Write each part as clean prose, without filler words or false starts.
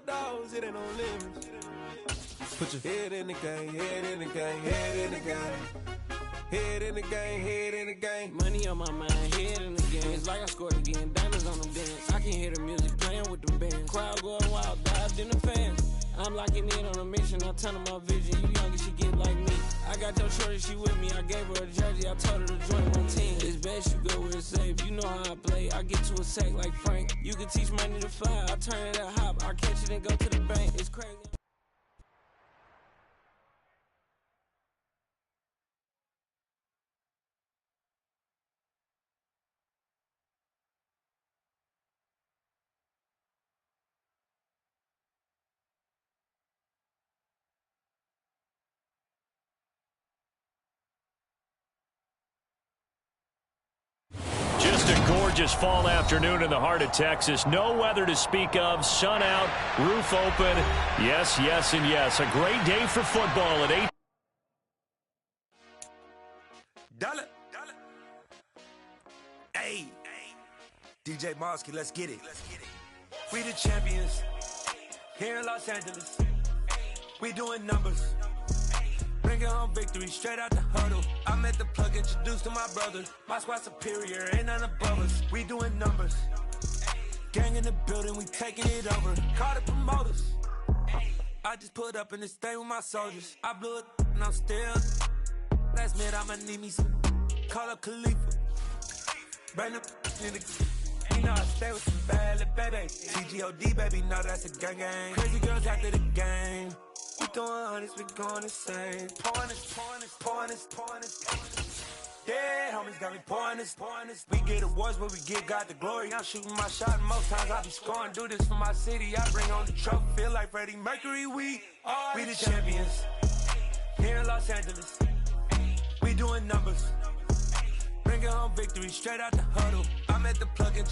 dogs, it ain't no limits. Put your head in the game, head in the game, head in the game. Head in the game, head in the game. Money on my mind, head in the game. It's like I scored again, diamonds on them dance. I can hear the music playing with the band. Crowd going wild, dived in the fans. I'm locking in on a mission, I turn on my vision. You young and she get like me. I got your shorty, she with me. I gave her a jersey, I told her to join my team. It's best you go where it's safe. You know how I play, I get to a sack like Frank. You can teach money to fly, I turn it at hop. I catch it and go to the bank, it's crazy. Just a gorgeous fall afternoon in the heart of Texas. No weather to speak of. Sun out, roof open. Yes, yes, and yes. A great day for football at 8. Dollar. Hey. DJ Mosky, let's get it. We the champions here in Los Angeles. We doing numbers. Bringing home victory straight out the huddle. I met the plug, introduced to my brother. My squad superior, ain't none above us. We doing numbers. Gang in the building, we taking it over. Call the promoters. I just put up in this thing with my soldiers. I blew it and I'm still. Last minute I'ma need me some. Call up Khalifa. Bring the in the. You know I stay with some bad little baby. CGOD baby, know that's a gang gang. Crazy girls after the game. We doing hundreds, we going insane. Pouring this. Yeah, homies got me pouring this. We get awards, but we give God the glory. I'm shooting my shot, and most times I be scoring. Do this for my city, I bring on the trophy. Feel like Freddie Mercury, we the champions here in Los Angeles. We doing numbers. Bringing home victory straight out the huddle. I'm at the plug-in.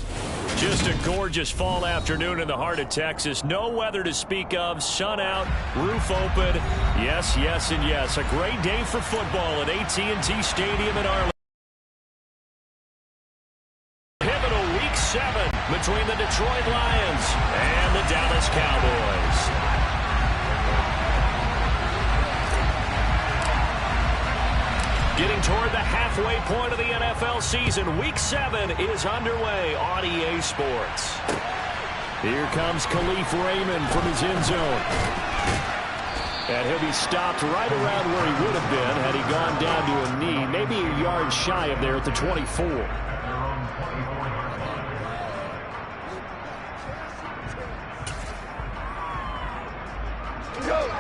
Just a gorgeous fall afternoon in the heart of Texas. No weather to speak of. Sun out, roof open. Yes, yes, and yes. A great day for football at AT&T Stadium in Arlington. Pivotal Week 7 between the Detroit Lions and the Dallas Cowboys. Getting toward the halfway point of the NFL season, Week 7 is underway on EA Sports. Here comes Khalif Raymond from his end zone. And he'll be stopped right around where he would have been had he gone down to a knee, maybe a yard shy of there at the 24. Go!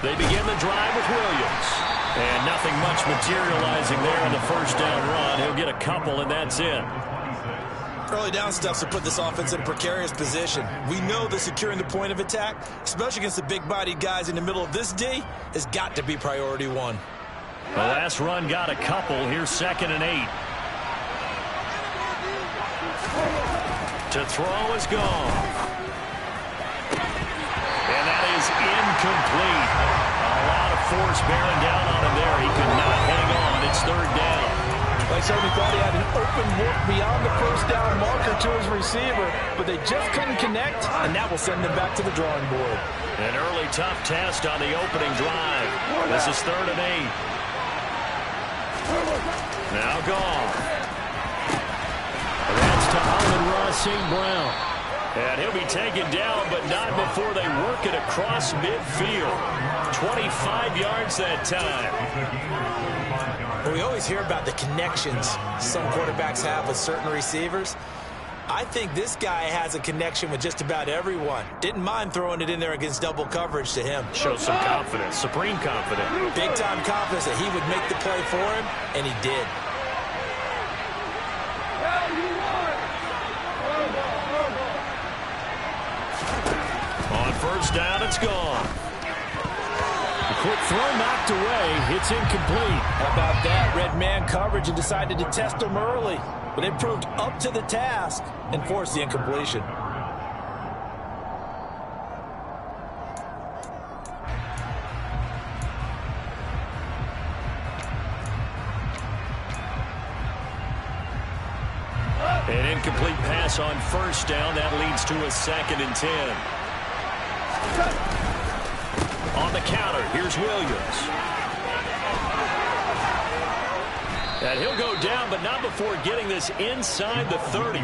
They begin the drive with Williams. And nothing much materializing there on the first down run. He'll get a couple, and that's it. Early down stuffs to put this offense in a precarious position. We know that securing the point of attack, especially against the big-bodied guys in the middle of this D, has got to be priority one. The last run got a couple. Here's 2nd and 8. To throw is gone. And that is incomplete. A lot of force bearing down on him there. He could not hang on. It's 3rd down. They certainly thought he had an open look beyond the first down marker to his receiver, but they just couldn't connect, and that will send them back to the drawing board. An early tough test on the opening drive. This is 3rd and 8. Now gone. That's to Amon-Ra St. Brown. And he'll be taken down, but not before they work it across midfield. 25 yards that time. We always hear about the connections some quarterbacks have with certain receivers. I think this guy has a connection with just about everyone. Didn't mind throwing it in there against double coverage to him. Shows some confidence, supreme confidence. Big-time confidence that he would make the play for him, and he did. On first down, it's gone. The quick throw knocked away. It's incomplete. How about that? Red man coverage and decided to test him early. But they proved up to the task and forced the incompletion. An incomplete pass on first down. That leads to a 2nd and 10. On the counter, here's Williams. And he'll go down, but not before getting this inside the 30.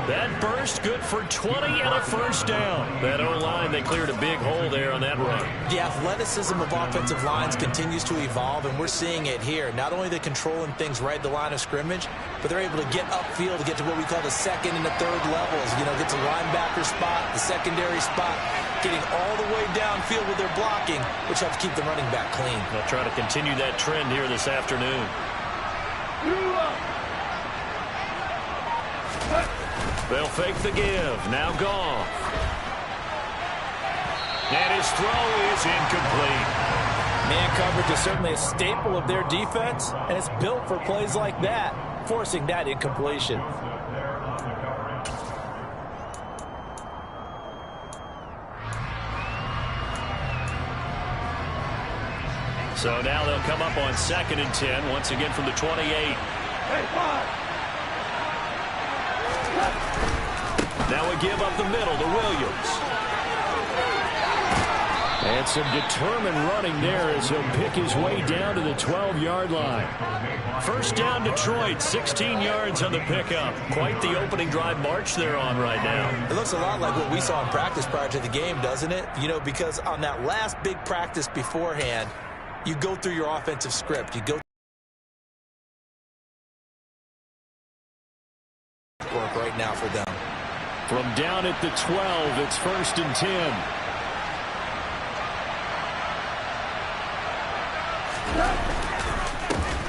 That burst good for 20 and a first down. That O-line, they cleared a big hole there on that run. The athleticism of offensive lines continues to evolve, and we're seeing it here. Not only are they controlling things right at the line of scrimmage, but they're able to get upfield to get to what we call the 2nd and the 3rd levels. You know, get to linebacker spot, the secondary spot, getting all the way downfield with their blocking, which helps keep the running back clean. They'll try to continue that trend here this afternoon. They'll fake the give. Now Goff. And his throw is incomplete. Man coverage is certainly a staple of their defense, and it's built for plays like that, forcing that incompletion. So now they'll come up on 2nd and 10, once again from the 28. Now a give up the middle to Williams. And some determined running there as he'll pick his way down to the 12-yard line. First down Detroit, 16 yards on the pickup. Quite the opening drive march they're on right now. It looks a lot like what we saw in practice prior to the game, doesn't it? You know, because on that last big practice beforehand, you go through your offensive script. You go work right now for them. From down at the 12, it's 1st and 10.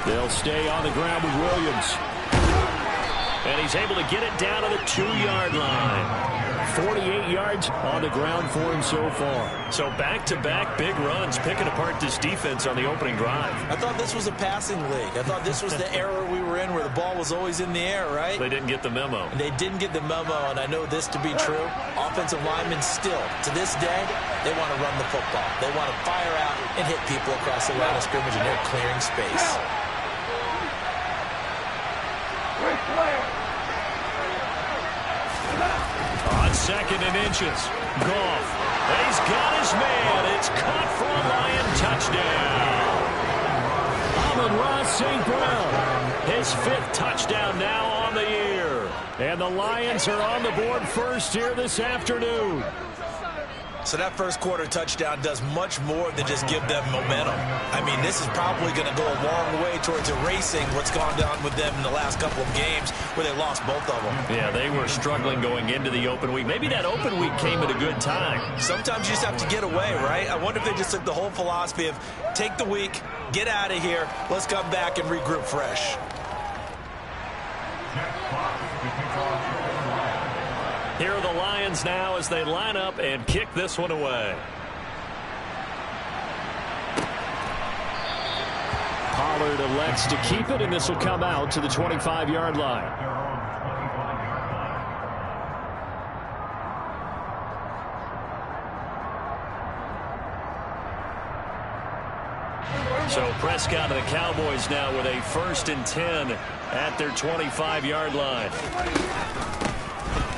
They'll stay on the ground with Williams. And he's able to get it down to the 2-yard line. 48 yards on the ground for him so far. So back-to-back big runs, picking apart this defense on the opening drive. I thought this was a passing league. I thought this was the era we were in where the ball was always in the air, right? They didn't get the memo. And they didn't get the memo, and I know this to be true. Offensive linemen still, to this day, they want to run the football. They want to fire out and hit people across the line of scrimmage, and they're clearing space. On 2nd and inches, Goff. He's got his man. It's caught for a Lion touchdown. Amon-Ra St. Brown. His 5th touchdown now on the year. And the Lions are on the board first here this afternoon. So that first quarter touchdown does much more than just give them momentum. I mean, this is probably going to go a long way towards erasing what's gone down with them in the last couple of games where they lost both of them. Yeah, they were struggling going into the open week. Maybe that open week came at a good time. Sometimes you just have to get away, right? I wonder if they just took the whole philosophy of take the week, get out of here, let's come back and regroup fresh. Here are the Lions now as they line up and kick this one away. Pollard elects to keep it, and this will come out to the 25-yard line. So Prescott and the Cowboys now with a 1st and 10 at their 25-yard line.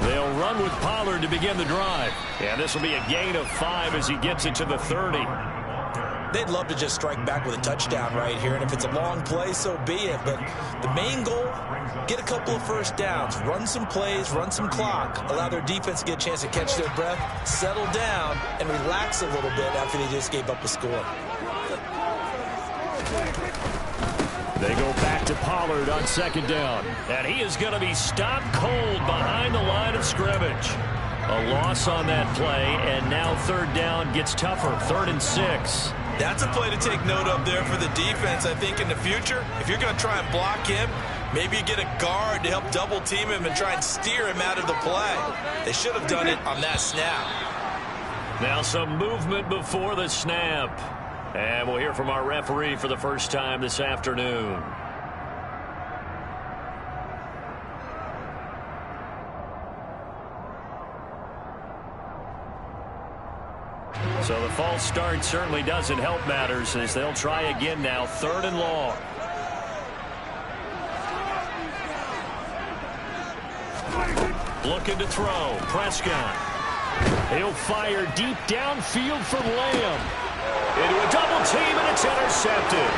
They'll run with Pollard to begin the drive. And this will be a gain of 5 as he gets it to the 30. They'd love to just strike back with a touchdown right here, and if it's a long play, so be it. But the main goal, get a couple of first downs, run some plays, run some clock, allow their defense to get a chance to catch their breath, settle down, and relax a little bit after they just gave up a score. They go back to Pollard on 2nd down. And he is going to be stopped cold behind the line of scrimmage. A loss on that play, and now 3rd down gets tougher. 3rd and 6. That's a play to take note of there for the defense. I think in the future, if you're going to try and block him, maybe you get a guard to help double team him and try and steer him out of the play. They should have done it on that snap. Now some movement before the snap. And we'll hear from our referee for the first time this afternoon. So the false start certainly doesn't help matters as they'll try again now. 3rd and long. Looking to throw. Prescott. He'll fire deep downfield for Lamb. Into a double team, and it's intercepted.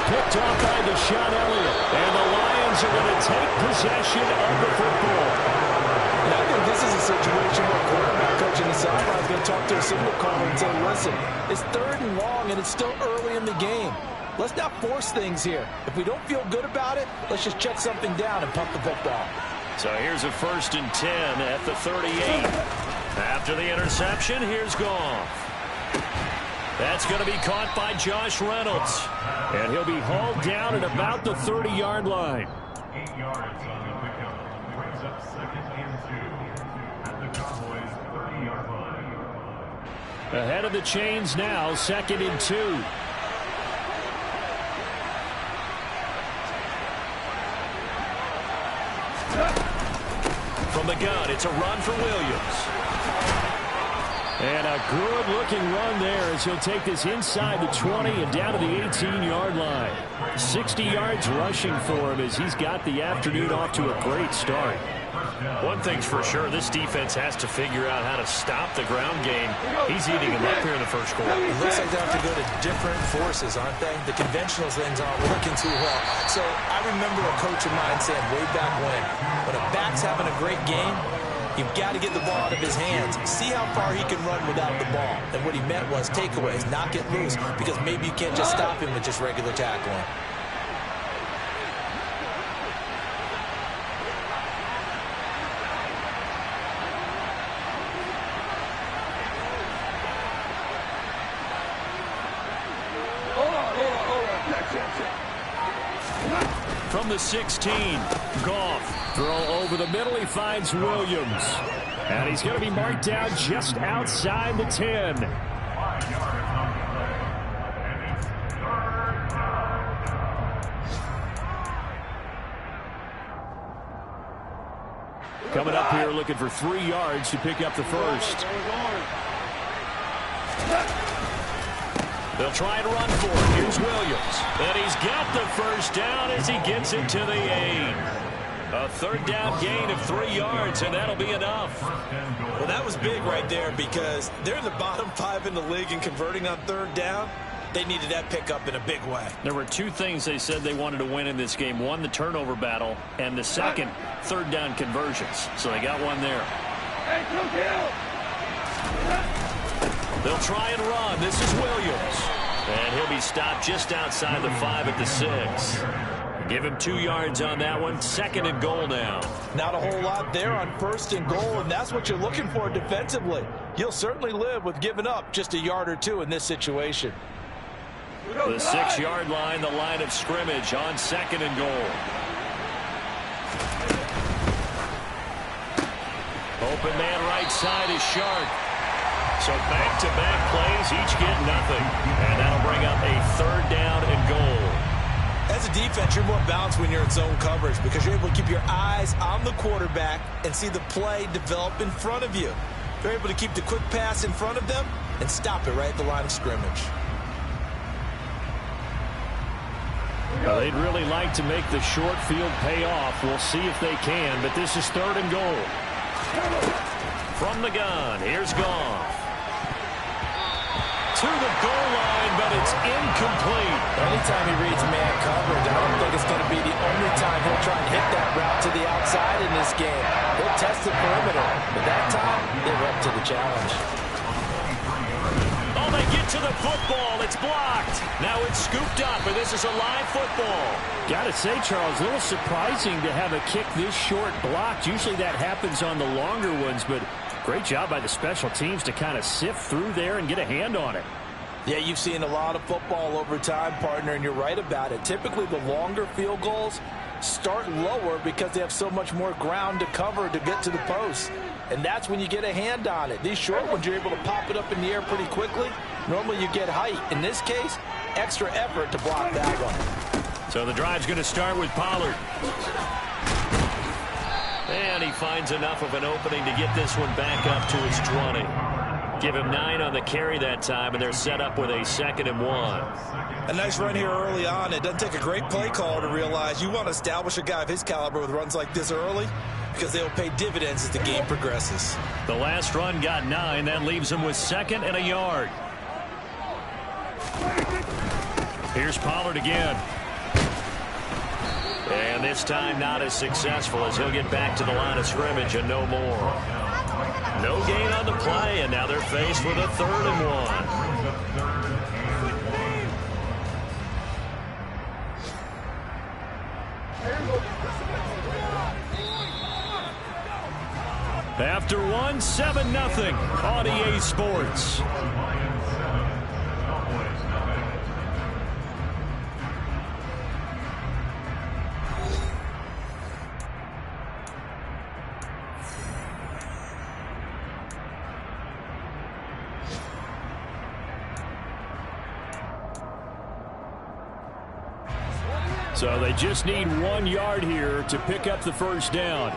Picked off by Deshaun Elliott. And the Lions are going to take possession of the football. And I think this is a situation where a quarterback coach in the sideline is going to talk to a signal caller and say, listen, it's 3rd and long, and it's still early in the game. Let's not force things here. If we don't feel good about it, let's just check something down and pump the football. So here's a 1st and 10 at the 38. After the interception, here's Goff. That's going to be caught by Josh Reynolds. And he'll be hauled down at about the 30-yard line. 8 yards on the pickup. Brings up 2nd and 2 at the Cowboys' 30-yard line. Ahead of the chains now, 2nd and 2. From the gun, it's a run for Williams. And a good-looking run there as he'll take this inside the 20 and down to the 18-yard line. 60 yards rushing for him as he's got the afternoon off to a great start. One thing's for sure, this defense has to figure out how to stop the ground game. He's eating him up here in the first quarter. It looks like they have to go to different forces, aren't they? The conventional things aren't working too well. So I remember a coach of mine saying way back when a back's having a great game, you've got to get the ball out of his hands. See how far he can run without the ball. And what he meant was takeaways, knock it loose, because maybe you can't just stop him with just regular tackling. From the 16, Goff. Throw over the middle. He finds Williams. And he's going to be marked down just outside the 10. 5 yards on the play. And it's 3rd down. Coming up here looking for 3 yards to pick up the first. They'll try and run for it. Here's Williams. And he's got the first down as he gets it to the 8. A 3rd down gain of 3 yards, and that'll be enough. Well, that was big right there because they're in the bottom 5 in the league and converting on 3rd down. They needed that pickup in a big way. There were 2 things they said they wanted to win in this game. One, the turnover battle, and the second, 3rd down conversions. So they got one there. They'll try and run. This is Williams. And he'll be stopped just outside the 5 at the 6. Give him 2 yards on that one. 2nd and goal now. Not a whole lot there on 1st and goal, and that's what you're looking for defensively. You'll certainly live with giving up just a yard or 2 in this situation. The 6-yard line, the line of scrimmage on 2nd and goal. Open man right side is Sharp. So back-to-back plays, each get nothing. And that'll bring up a 3rd down and goal. As a defense, you're more balanced when you're in zone coverage because you're able to keep your eyes on the quarterback and see the play develop in front of you. You're able to keep the quick pass in front of them and stop it right at the line of scrimmage. Well, they'd really like to make the short field pay off. We'll see if they can, but this is 3rd and goal. From the gun, here's Goff. To the goal line, but it's incomplete. Anytime he reads man coverage, I don't think it's going to be the only time he'll try and hit that route to the outside in this game. He'll test the perimeter, but that time, they're up to the challenge. Oh, they get to the football. It's blocked. Now it's scooped up, and this is a live football. Got to say, Charles, a little surprising to have a kick this short blocked. Usually that happens on the longer ones, but great job by the special teams to kind of sift through there and get a hand on it. Yeah, you've seen a lot of football over time, partner, and you're right about it. Typically, the longer field goals start lower because they have so much more ground to cover to get to the post. And that's when you get a hand on it. These short ones, you're able to pop it up in the air pretty quickly. Normally, you get height. In this case, extra effort to block that one. So the drive's going to start with Pollard. And he finds enough of an opening to get this one back up to his 20. Give him 9 on the carry that time, and they're set up with a 2nd and 1. A nice run here early on. It doesn't take a great play call to realize you want to establish a guy of his caliber with runs like this early because they'll pay dividends as the game progresses. The last run got 9. That leaves him with 2nd and a yard. Here's Pollard again. And this time not as successful as he'll get back to the line of scrimmage and no more. No gain on the play, and now they're faced with a 3rd and 1. After 1, 7-0 on EA Sports. So they just need 1 yard here to pick up the first down.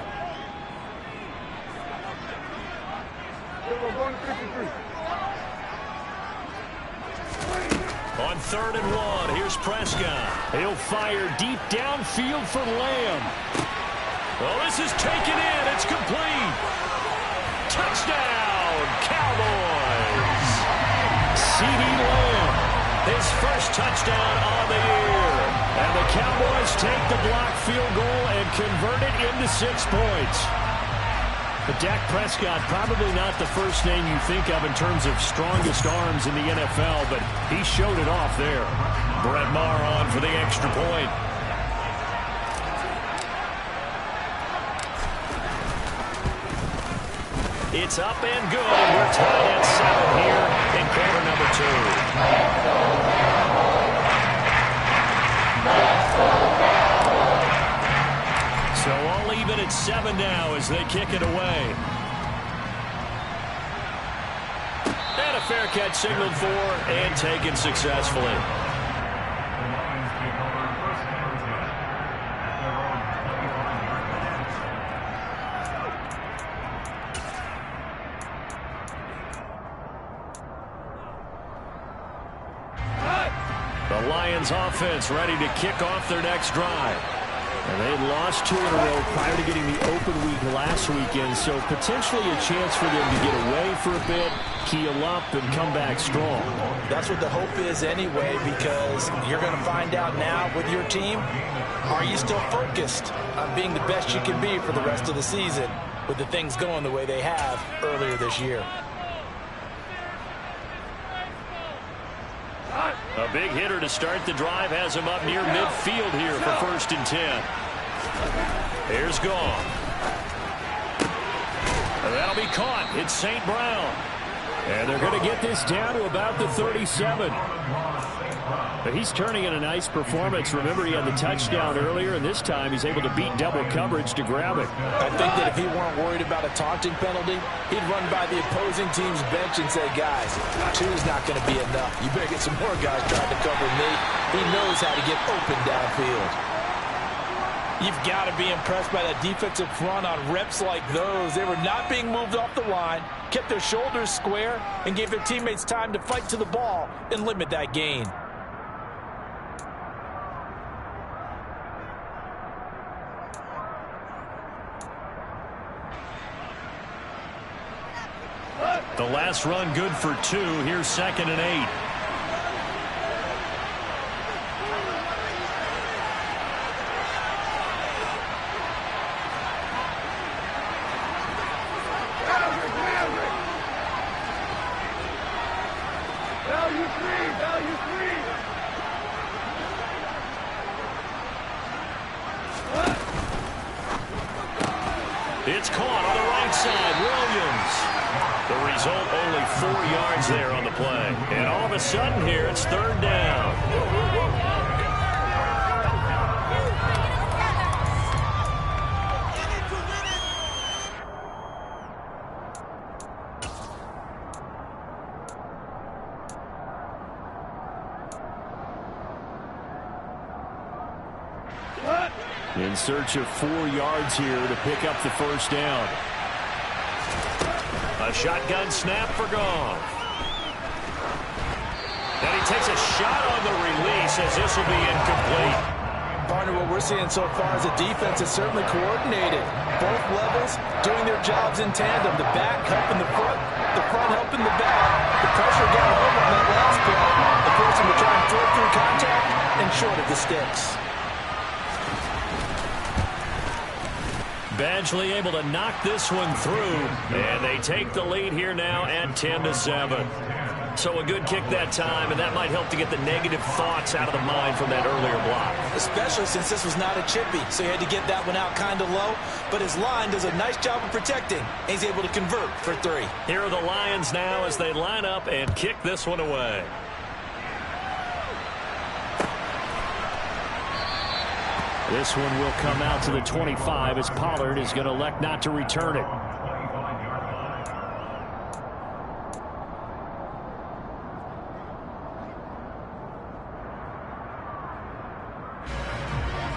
On 3rd and 1, here's Prescott. He'll fire deep downfield for Lamb. Well, this is taken in. It's complete. Touchdown, Cowboys. CeeDee Lamb, his first touchdown on the year. And the Cowboys take the blocked field goal and convert it into 6 points. But Dak Prescott, probably not the first name you think of in terms of strongest arms in the NFL, but he showed it off there. Brett Maher on for the extra point. It's up and good, and we're tied at 7 here in quarter number 2. So all even at 7 now as they kick it away. And a fair catch signaled for and taken successfully. The Lions offense ready to kick off their next drive. And they had lost 2 in a row prior to getting the open week last weekend, so potentially a chance for them to get away for a bit, keel up, and come back strong. That's what the hope is anyway, because you're going to find out now with your team, are you still focused on being the best you can be for the rest of the season with the things going the way they have earlier this year? A big hitter to start the drive has him up near midfield here for 1st and 10. Here's Goff. That'll be caught. It's St. Brown. And they're going to get this down to about the 37. But he's turning in a nice performance. Remember, he had the touchdown earlier, and this time he's able to beat double coverage to grab it. I think that if he weren't worried about a taunting penalty, he'd run by the opposing team's bench and say, guys, 2 is not going to be enough. You better get some more guys trying to cover me. He knows how to get open downfield. You've got to be impressed by that defensive front on reps like those. They were not being moved off the line, kept their shoulders square, and gave their teammates time to fight to the ball and limit that gain. The last run good for 2. Here's 2nd and 8. It's caught on the right side. Williams. The result, only 4 yards there on the play. And all of a sudden here, it's 3rd down. In search of 4 yards here to pick up the first down. A shotgun snap for Goff. And he takes a shot on the release as this will be incomplete. Partner, what we're seeing so far is a defense is certainly coordinated. Both levels doing their jobs in tandem. The back helping the front helping the back. The pressure got home on that last play. The forced him to try and throw through contact and short of the sticks. Badgley able to knock this one through, and they take the lead here now at 10-7. So a good kick that time, and that might help to get the negative thoughts out of the mind from that earlier block. Especially since this was not a chippy, so he had to get that one out kind of low. But his line does a nice job of protecting, and he's able to convert for 3. Here are the Lions now as they line up and kick this one away. This one will come out to the 25 as Pollard is going to elect not to return it.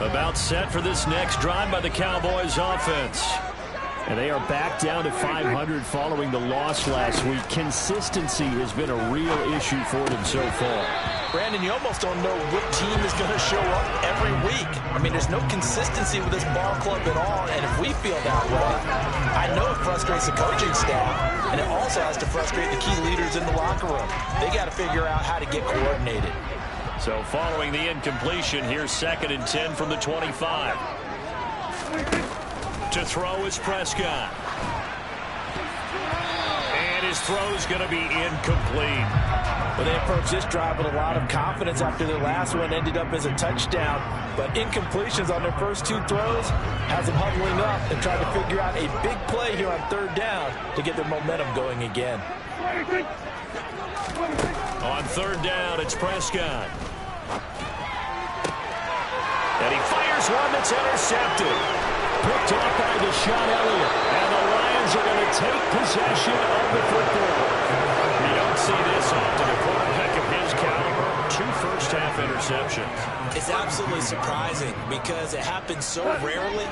About set for this next drive by the Cowboys offense. And they are back down to 500 following the loss last week. Consistency has been a real issue for them so far. Brandon, you almost don't know what team is going to show up every week. I mean, there's no consistency with this ball club at all, and if we feel that way, I know it frustrates the coaching staff, and it also has to frustrate the key leaders in the locker room. They got to figure out how to get coordinated. So following the incompletion, here's 2nd and 10 from the 25. To throw is Prescott. And his throw's going to be incomplete. Well, they approached this drive with a lot of confidence after their last one ended up as a touchdown. But incompletions on their first 2 throws has them huddling up and trying to figure out a big play here on 3rd down to get their momentum going again. On 3rd down, it's Prescott. And he fires one that's intercepted. Picked off by Deshaun Elliott. And the Lions are going to take possession of the football. You don't see this often. A quarterback of his caliber, 2 first-half interceptions. It's absolutely surprising because it happens so rarely.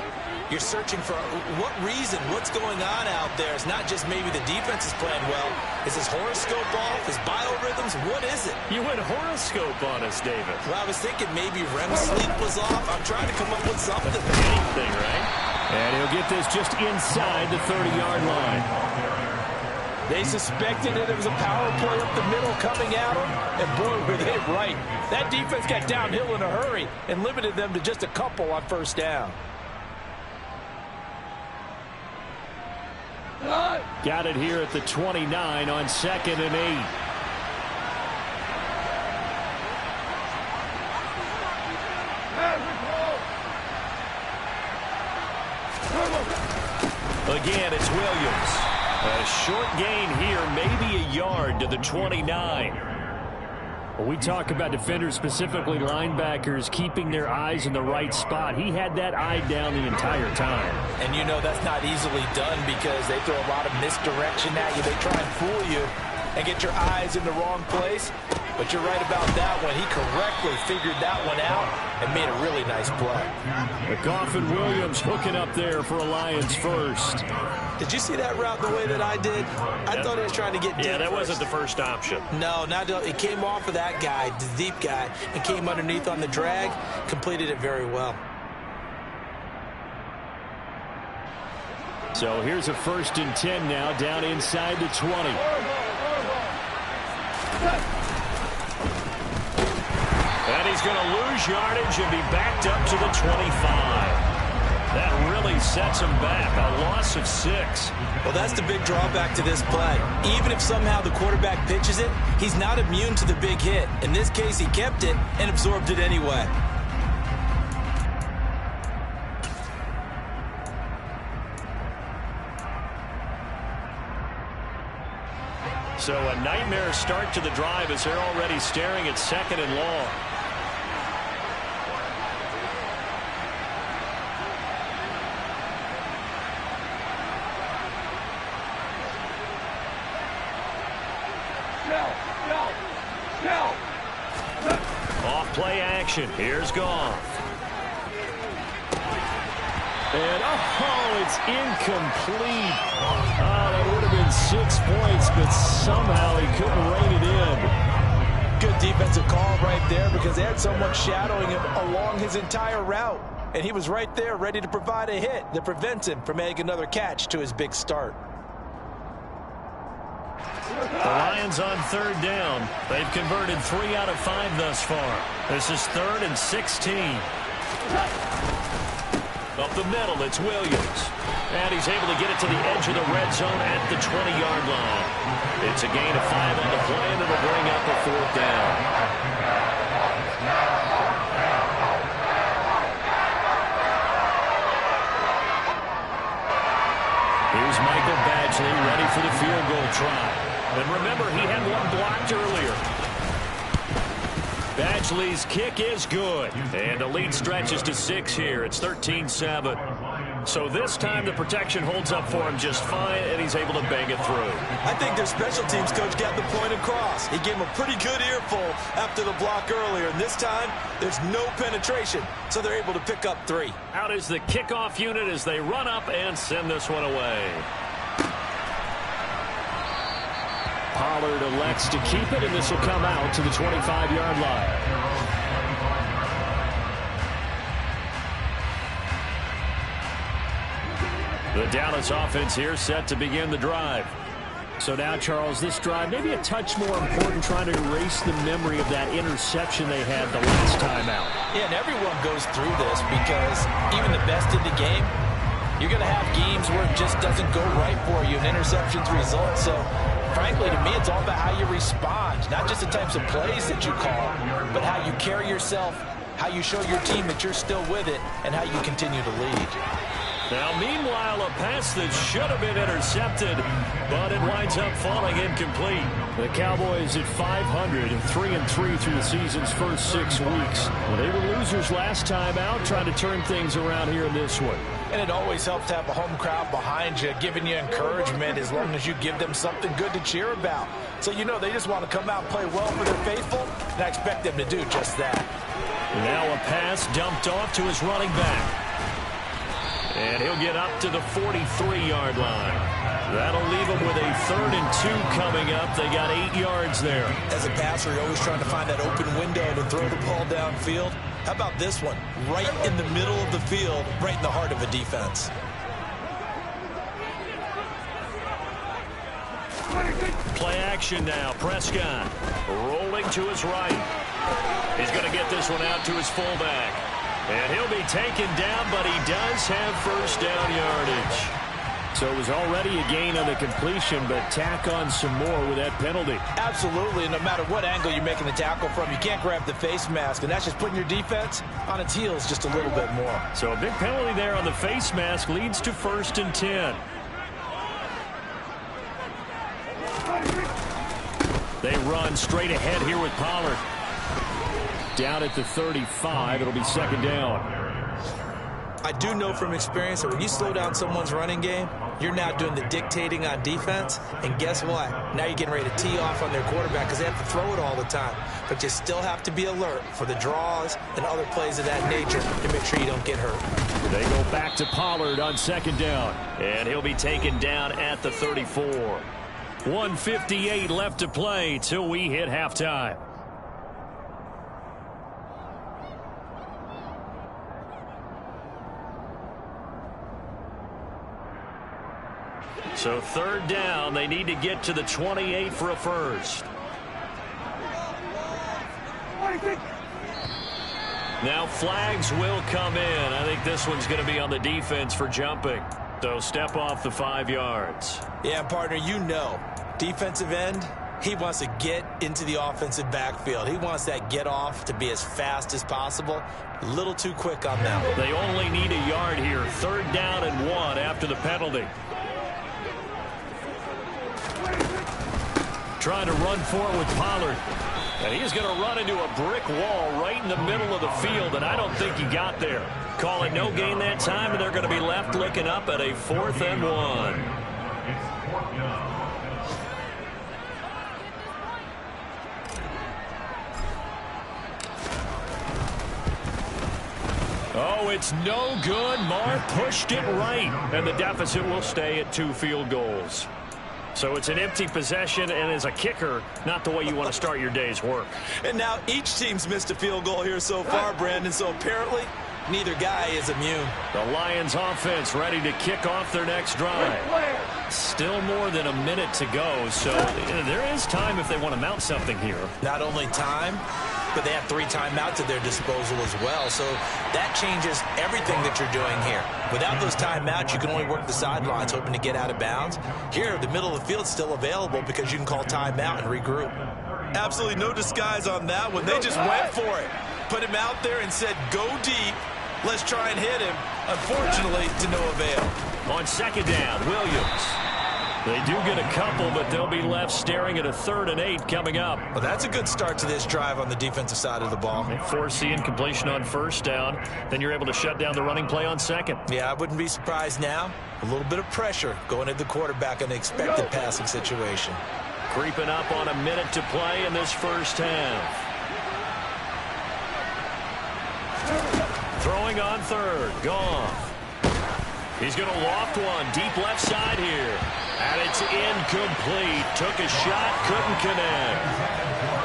You're searching for what reason, what's going on out there. It's not just maybe the defense is playing well. Is his horoscope off? His biorhythms? What is it? You went horoscope on us, David. Well, I was thinking maybe REM sleep was off. I'm trying to come up with something. Anything, right? And he'll get this just inside the 30-yard line. They suspected that it was a power play up the middle coming at them, and boy, were they right. That defense got downhill in a hurry and limited them to just a couple on 1st down. Got it here at the 29 on 2nd and 8. Again, it's Williams. A short gain here, maybe a yard to the 29. When we talk about defenders, specifically linebackers, keeping their eyes in the right spot, he had that eye down the entire time. And you know that's not easily done because they throw a lot of misdirection at you. They try and fool you and get your eyes in the wrong place. But you're right about that one. He correctly figured that one out and made a really nice play. Goff and Williams hooking up there for a Lions first. Did you see that route the way that I did? I thought he was trying to get deep. Yeah, that first. wasn't the first option. No, it came off of that guy, the deep guy, and came underneath on the drag. Completed it very well. So here's a 1st and 10 now, down inside the 20. And he's going to lose yardage and be backed up to the 25. That really sets him back, a loss of 6. Well, that's the big drawback to this play. Even if somehow the quarterback pitches it, he's not immune to the big hit. In this case, he kept it and absorbed it anyway. So a nightmare start to the drive as they're already staring at 2nd and long. Off play action. Here's Goff. And, oh, it's incomplete. Oh, that would have been 6 points, but somehow he couldn't rein it in. Good defensive call right there because they had someone shadowing him along his entire route. And he was right there ready to provide a hit that prevents him from making another catch to his big start. The Lions on 3rd down. They've converted 3 out of 5 thus far. This is 3rd and 16. Up the middle, it's Williams. And he's able to get it to the edge of the red zone at the 20-yard line. It's a gain of 5 on the play, and it'll bring up a 4th down. Here's Michael Badgley ready for the field goal try. And remember, he had one blocked earlier. Badgley's kick is good. And the lead stretches to 6 here. It's 13-7. So this time the protection holds up for him just fine, and he's able to bang it through. I think their special teams coach got the point across. He gave him a pretty good earful after the block earlier. And this time, there's no penetration, so they're able to pick up 3. Out is the kickoff unit as they run up and send this one away. Pollard elects to keep it, and this will come out to the 25-yard line. The Dallas offense here set to begin the drive. So now, Charles, this drive maybe a touch more important, trying to erase the memory of that interception they had the last time out. Yeah, and everyone goes through this because even the best in the game, you're going to have games where it just doesn't go right for you, and interceptions result. So, frankly, to me, it's all about how you respond, not just the types of plays that you call, but how you carry yourself, how you show your team that you're still with it, and how you continue to lead. Now, meanwhile, a pass that should have been intercepted, but it winds up falling incomplete. The Cowboys at 500 and 3-3 through the season's first 6 weeks. Well, they were losers last time out, trying to turn things around here in this one. And it always helps to have a home crowd behind you, giving you encouragement as long as you give them something good to cheer about. So, you know, they just want to come out and play well for their faithful, and I expect them to do just that. Now a pass dumped off to his running back. And he'll get up to the 43-yard line. That'll leave him with a 3rd and 2 coming up. They got 8 yards there. As a passer, you're always trying to find that open window to throw the ball downfield. How about this one? Right in the middle of the field, right in the heart of a defense. Play action now. Prescott rolling to his right. He's going to get this one out to his fullback. And he'll be taken down, but he does have first down yardage. So it was already a gain on the completion, but tack on some more with that penalty. Absolutely, and no matter what angle you're making the tackle from, you can't grab the face mask, and that's just putting your defense on its heels just a little bit more. So a big penalty there on the face mask leads to 1st and 10. They run straight ahead here with Pollard. Down at the 35, it'll be 2nd down. I do know from experience that when you slow down someone's running game, you're now doing the dictating on defense, and guess what? Now you're getting ready to tee off on their quarterback because they have to throw it all the time. But you still have to be alert for the draws and other plays of that nature to make sure you don't get hurt. They go back to Pollard on 2nd down, and he'll be taken down at the 34. 1:58 left to play till we hit halftime. So 3rd down, they need to get to the 28 for a first. Now flags will come in. I think this one's going to be on the defense for jumping. So step off the 5 yards. Yeah, partner, you know, defensive end, he wants to get into the offensive backfield. He wants that get off to be as fast as possible. A little too quick on them. They only need a yard here. 3rd down and 1 after the penalty. Trying to run for it with Pollard. And he's going to run into a brick wall right in the middle of the field, and I don't think he got there. Call it no gain that time, and they're going to be left looking up at a 4th and 1. Oh, it's no good. Marr pushed it right, and the deficit will stay at 2 field goals. So it's an empty possession, and as a kicker, not the way you want to start your day's work. And now each team's missed a field goal here so far, Brandon, so apparently neither guy is immune. The Lions offense ready to kick off their next drive. Still more than a minute to go, so there is time if they want to mount something here. Not only time, but they have 3 timeouts at their disposal as well, so that changes everything that you're doing here. Without those timeouts, you can only work the sidelines hoping to get out of bounds. Here, the middle of the field's still available because you can call timeout and regroup. Absolutely no disguise on that one. They just went for it. Put him out there and said, go deep. Let's try and hit him. Unfortunately, to no avail. On second down, Williams. They do get a couple, but they'll be left staring at a 3rd and 8 coming up. Well, that's a good start to this drive on the defensive side of the ball. They force the incompletion on 1st down. Then you're able to shut down the running play on 2nd. Yeah, I wouldn't be surprised now. A little bit of pressure going at the quarterback in an expected passing situation. Creeping up on a minute to play in this first half. Throwing on 3rd. Goff. He's going to loft one deep left side here. And it's incomplete. Took a shot, couldn't connect.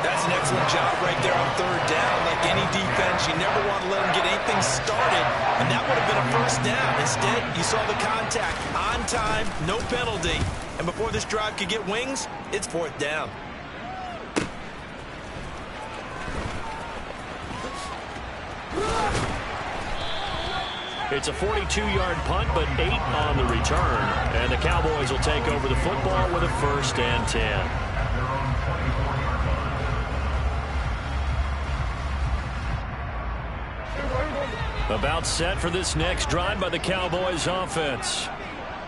That's an excellent job right there on 3rd down. Like any defense, you never want to let them get anything started. And that would have been a 1st down. Instead, you saw the contact on time, no penalty. And before this drive could get wings, it's 4th down. It's a 42-yard punt, but 8 on the return. And the Cowboys will take over the football with a 1st and 10. About set for this next drive by the Cowboys offense.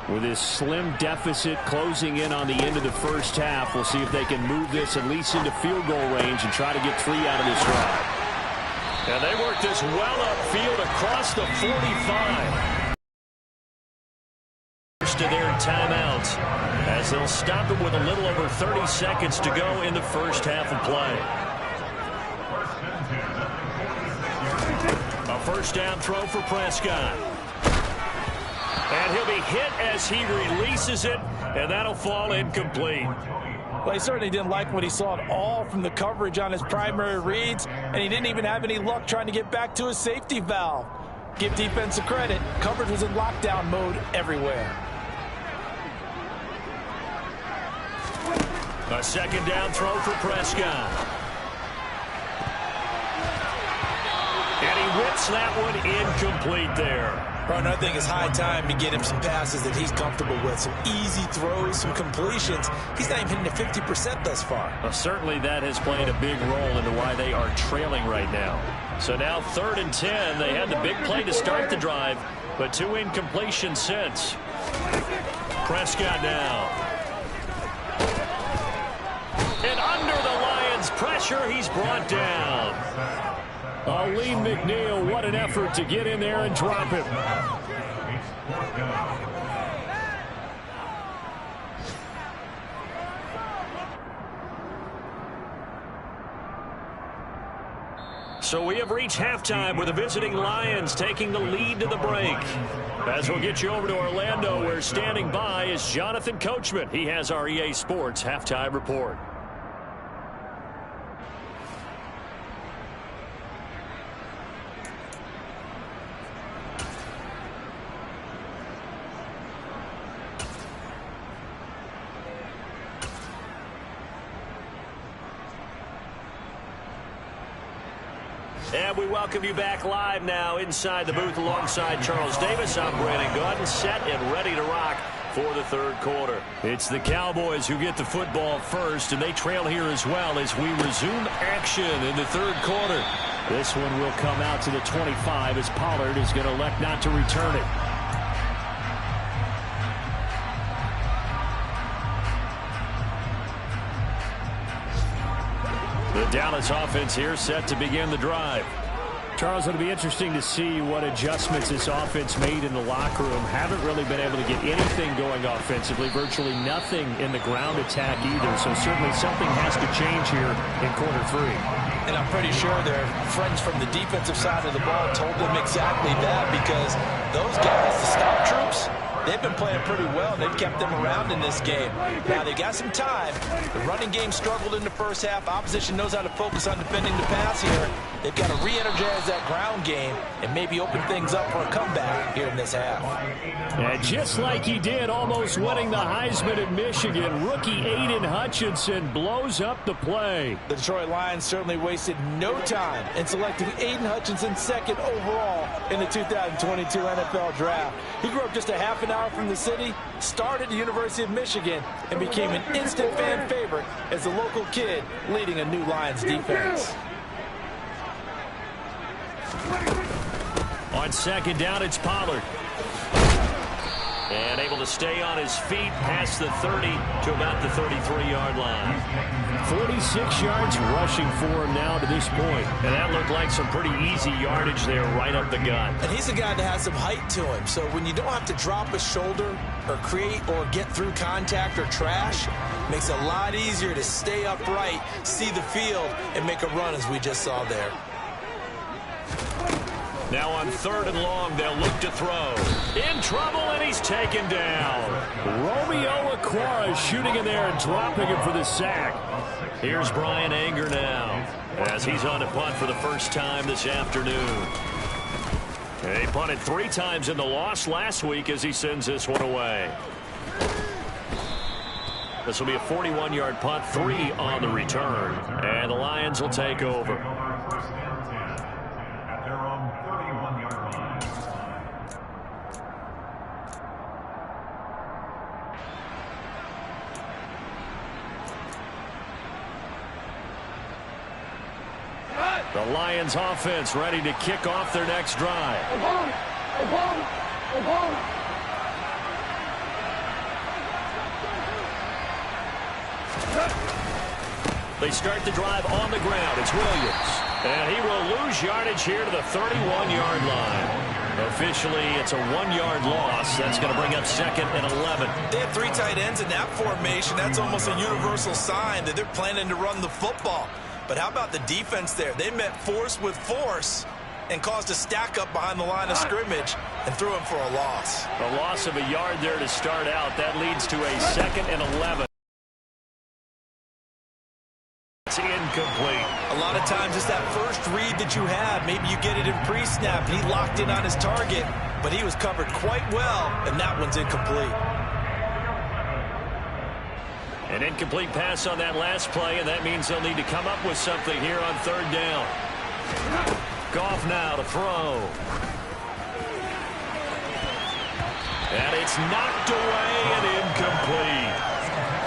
With this slim deficit closing in on the end of the first half, we'll see if they can move this at least into field goal range and try to get 3 out of this drive. And they work this well upfield across the 45. First of their timeouts as they'll stop it with a little over 30 seconds to go in the first half of play. A 1st down throw for Prescott. And he'll be hit as he releases it, and that'll fall incomplete. Well, he certainly didn't like what he saw at all from the coverage on his primary reads, and he didn't even have any luck trying to get back to his safety valve. Give defense credit. Coverage was in lockdown mode everywhere. A 2nd down throw for Prescott. And he whips that one incomplete there. Ron, I think it's high time to get him some passes that he's comfortable with. Some easy throws, some completions. He's not even hitting to 50% thus far. Well, certainly that has played a big role into why they are trailing right now. So now 3rd and 10. They had the big play to start the drive, but 2 incompletions since. Prescott now. And under the Lions' pressure, he's brought down. Aleem McNeil, what an effort to get in there and drop him. So we have reached halftime with the visiting Lions taking the lead to the break. As we'll get you over to Orlando, where standing by is Jonathan Coachman. He has our EA Sports halftime report. And we welcome you back live now inside the booth alongside Charles Davis. I'm Brandon Gaudin, set and ready to rock for the 3rd quarter. It's the Cowboys who get the football first, and they trail here as well as we resume action in the 3rd quarter. This one will come out to the 25 as Pollard is going to elect not to return it. The Dallas offense here set to begin the drive. Charles, it'll be interesting to see what adjustments this offense made in the locker room. Haven't really been able to get anything going offensively, virtually nothing in the ground attack either. So certainly something has to change here in quarter 3. And I'm pretty sure their friends from the defensive side of the ball told them exactly that, because those guys, the stop troops, they've been playing pretty well. They've kept them around in this game. Now, they got some time. The running game struggled in the first half. Opposition knows how to focus on defending the pass here. They've got to re-energize that ground game and maybe open things up for a comeback here in this half. And just like he did, almost winning the Heisman at Michigan, rookie Aiden Hutchinson blows up the play. The Detroit Lions certainly wasted no time in selecting Aiden Hutchinson second overall in the 2022 NFL Draft. He grew up just a half an hour from the city, started at the University of Michigan, and became an instant fan favorite as a local kid leading a new Lions defense. On second down, it's Pollard. And able to stay on his feet past the 30 to about the 33-yard line. 46 yards rushing for him now to this point. And that looked like some pretty easy yardage there right up the gut. And he's a guy that has some height to him. So when you don't have to drop a shoulder or create or get through contact or trash, makes it a lot easier to stay upright, see the field, and make a run as we just saw there. Now on third and long, they'll look to throw. In trouble, and he's taken down. Romeo Okwara shooting in there and dropping him for the sack. Here's Brian Anger now as he's on to punt for the first time this afternoon. He punted 3 times in the loss last week as he sends this one away. This will be a 41-yard punt, 3 on the return. And the Lions will take over. The Lions offense ready to kick off their next drive. They start the drive on the ground. It's Williams. And he will lose yardage here to the 31-yard line. Officially, it's a 1-yard loss. That's going to bring up second and 11. They have 3 tight ends in that formation. That's almost a universal sign that they're planning to run the football. But how about the defense there? They met force with force and caused a stack up behind the line of scrimmage and threw him for a loss. A loss of a yard there to start out. That leads to a second and 11. It's incomplete. A lot of times it's that first read that you have. Maybe you get it in pre-snap. He locked in on his target, but he was covered quite well, and that one's incomplete. An incomplete pass on that last play, and that means they'll need to come up with something here on third down. Goff now to throw. And it's knocked away and incomplete.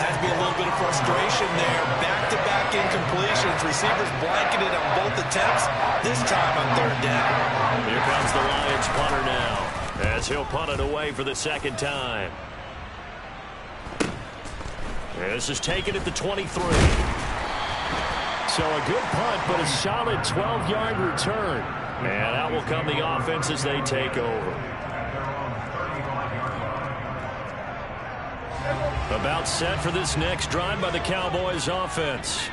Has to be a little bit of frustration there. Back-to-back incompletions. Receivers blanketed on both attempts, this time on third down. Here comes the Lions punter now, as he'll punt it away for the second time. This is taken at the 23. So a good punt, but a solid 12-yard return. And out will come the offense as they take over. About set for this next drive by the Cowboys offense.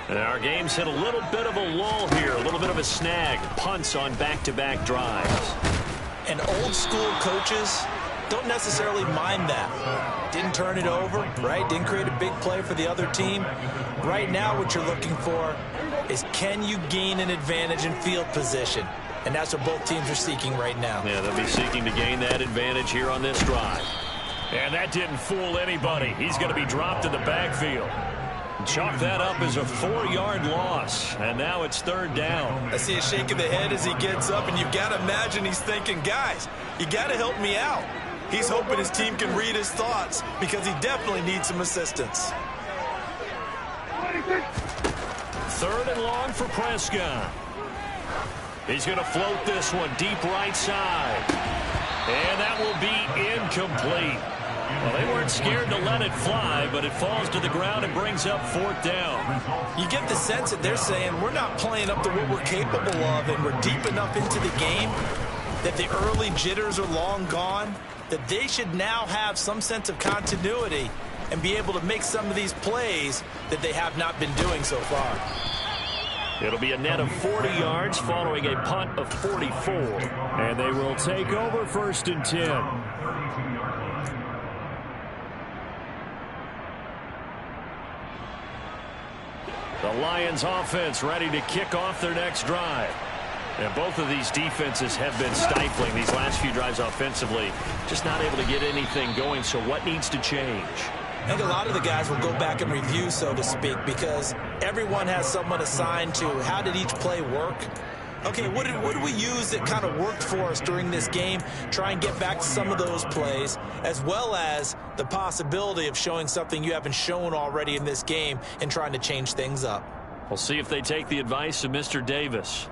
And our game's hit a little bit of a lull here, a little bit of a snag. Punts on back-to-back drives. And old-school coaches don't necessarily mind that. Didn't turn it over, right? Didn't create a big play for the other team. Right now what you're looking for is, can you gain an advantage in field position? And that's what both teams are seeking right now. Yeah, they'll be seeking to gain that advantage here on this drive. And that didn't fool anybody. He's going to be dropped in the backfield. Chalk that up as a 4-yard loss. And now it's third down. I see a shake of the head as he gets up, and you've got to imagine he's thinking, guys, you got to help me out. He's hoping his team can read his thoughts because he definitely needs some assistance. Third and long for Prescott. He's going to float this one deep right side. And that will be incomplete. Well, they weren't scared to let it fly, but it falls to the ground and brings up fourth down. You get the sense that they're saying we're not playing up to what we're capable of, and we're deep enough into the game that the early jitters are long gone, that they should now have some sense of continuity and be able to make some of these plays that they have not been doing so far. It'll be a net of 40 yards following a punt of 44. And they will take over 1st and 10. The Lions offense ready to kick off their next drive. And both of these defenses have been stifling these last few drives offensively. Just not able to get anything going. So what needs to change? I think a lot of the guys will go back and review, so to speak, because everyone has someone assigned to how did each play work. Okay, what did we use that kind of worked for us during this game? Try and get back to some of those plays, as well as the possibility of showing something you haven't shown already in this game and trying to change things up. We'll see if they take the advice of Mr. Davis.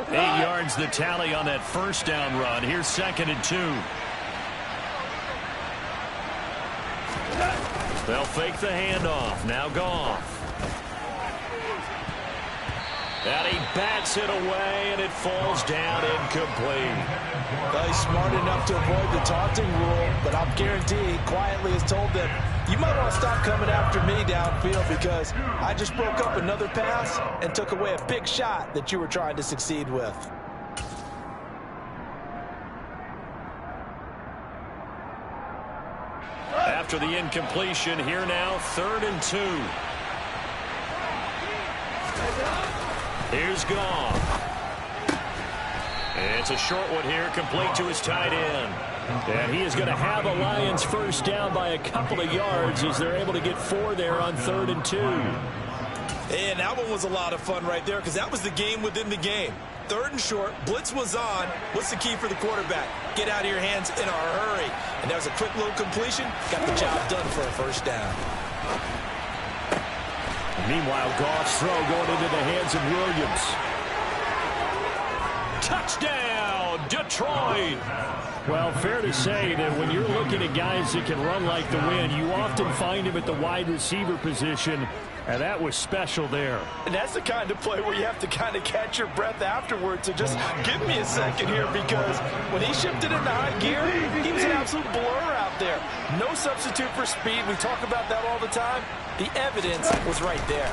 8 yards the tally on that 1st down run. Here's 2nd and 2. They'll fake the handoff. Now Goff. And he bats it away, and it falls down incomplete. Well, he's smart enough to avoid the taunting rule, but I'll guarantee he quietly has told them, you might want to stop coming after me downfield because I just broke up another pass and took away a big shot that you were trying to succeed with. After the incompletion, here now, 3rd and 2. Here's Goff. It's a short one here, complete to his tight end. And he is going to have a Lions 1st down by a couple of yards as they're able to get 4 there on 3rd and 2. And that one was a lot of fun right there because that was the game within the game. 3rd and short, blitz was on. What's the key for the quarterback? Get out of your hands in a hurry. And that was a quick little completion. Got the job done for a 1st down. Meanwhile, Goff's throw going into the hands of Williams. Touchdown, Detroit! Well, fair to say that when you're looking at guys that can run like the wind, you often find him at the wide receiver position, and that was special there. And that's the kind of play where you have to kind of catch your breath afterwards and just give me a second here, because when he shifted into high gear, he was an absolute blur out there. No substitute for speed. We talk about that all the time. The evidence was right there.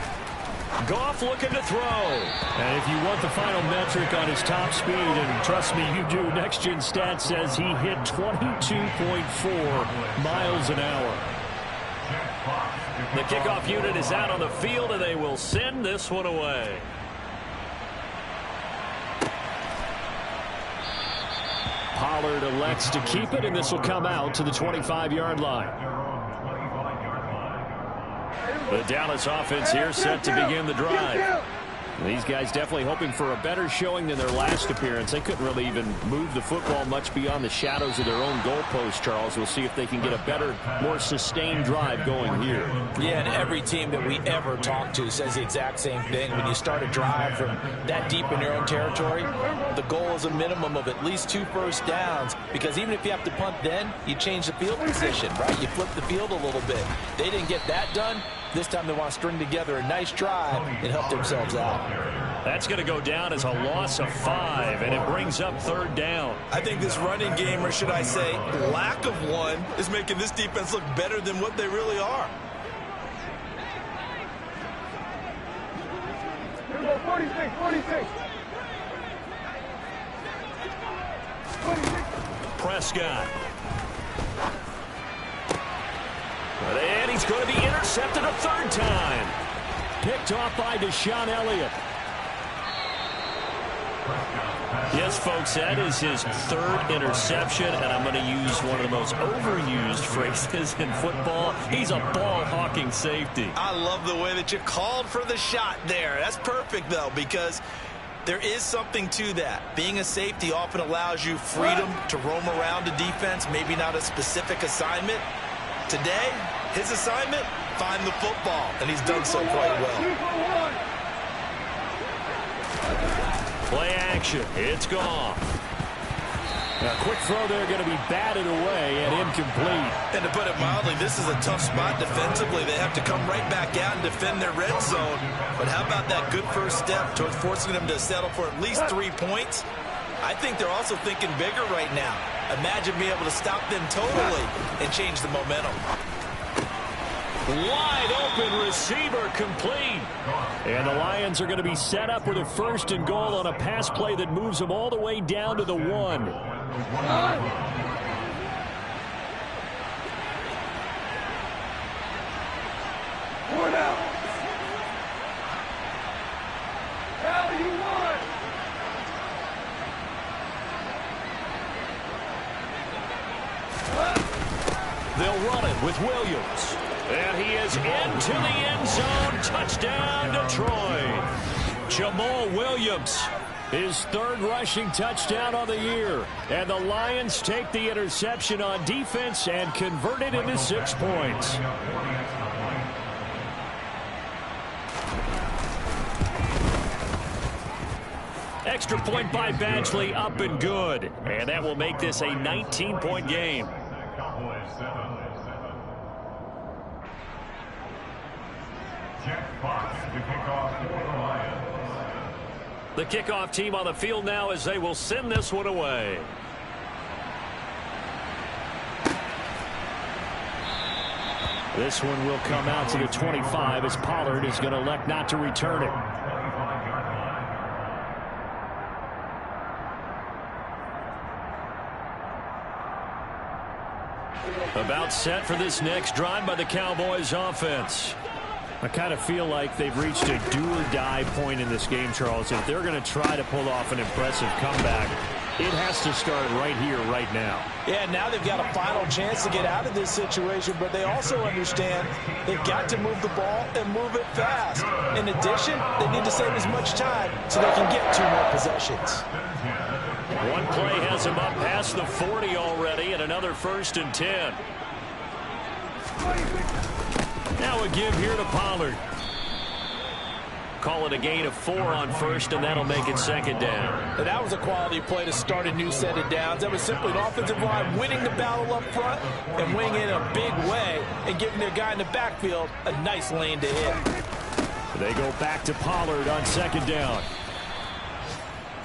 Goff looking to throw. And if you want the final metric on his top speed, and trust me, you do, Next Gen Stats says he hit 22.4 miles an hour. The kickoff unit is out on the field, and they will send this one away. Pollard elects to keep it, and this will come out to the 25-yard line. The Dallas offense here set to begin the drive. These guys definitely hoping for a better showing than their last appearance. They couldn't really even move the football much beyond the shadows of their own goalpost, Charles. We'll see if they can get a better, more sustained drive going here. Yeah, and every team that we ever talk to says the exact same thing. When you start a drive from that deep in your own territory, the goal is a minimum of at least 2 first downs, because even if you have to punt then, you change the field position, right? You flip the field a little bit. They didn't get that done. This time they want to string together a nice drive and help themselves out. That's going to go down as a loss of 5, and it brings up 3rd down. I think this running game, or should I say lack of one, is making this defense look better than what they really are. 46. Prescott. And he's going to be intercepted a 3rd time. Picked off by Deshaun Elliott. Yes, folks, that is his 3rd interception, and I'm going to use one of the most overused phrases in football. He's a ball-hawking safety. I love the way that you called for the shot there. That's perfect, though, because there is something to that. Being a safety often allows you freedom to roam around a defense, maybe not a specific assignment. Today, his assignment, find the football, and he's done so quite well. Play action. It's Goff. A quick throw there, going to be batted away and incomplete. And to put it mildly, this is a tough spot defensively. They have to come right back out and defend their red zone. But how about that good first step towards forcing them to settle for at least 3 points? I think they're also thinking bigger right now. Imagine being able to stop them totally and change the momentum. Wide open receiver complete. And the Lions are going to be set up with a 1st and goal on a pass play that moves them all the way down to the 1. Point out. How you want? They'll run it with Williams. And he is into the end zone. Touchdown, Detroit. Jamal Williams, his 3rd rushing touchdown on the year. And the Lions take the interception on defense and convert it into 6 points. Extra point by Badgley, up and good. And that will make this a 19-point game. Jack Fox to kick off for the Lions. The kickoff team on the field now as they will send this one away. This one will come out to the 25 as Pollard is going to elect not to return it. About set for this next drive by the Cowboys offense. I kind of feel like they've reached a do-or-die point in this game, Charles. If they're going to try to pull off an impressive comeback, it has to start right here, right now. Yeah, now they've got a final chance to get out of this situation, but they also understand they've got to move the ball and move it fast. In addition, they need to save as much time so they can get 2 more possessions. One play has him up past the 40 already, and another 1st and 10. Now a give here to Pollard. Call it a gain of 4 on 1st, and that'll make it 2nd down. And that was a quality play to start a new set of downs. That was simply an offensive line winning the battle up front and winning in a big way and giving their guy in the backfield a nice lane to hit. They go back to Pollard on 2nd down.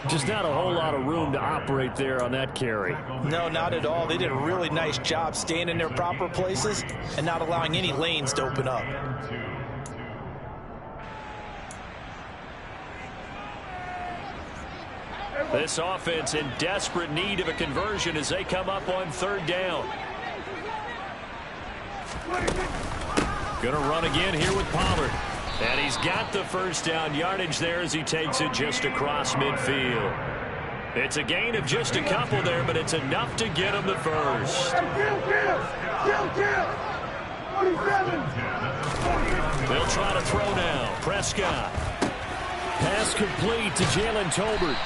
Just not a whole lot of room to operate there on that carry. No, not at all. They did a really nice job staying in their proper places and not allowing any lanes to open up. This offense in desperate need of a conversion as they come up on 3rd down. Gonna run again here with Pollard. And he's got the 1st down yardage there as he takes it just across midfield. It's a gain of just a couple there, but it's enough to get him the 1st. They'll try to throw now. Prescott. Pass complete to Jalen Tolbert.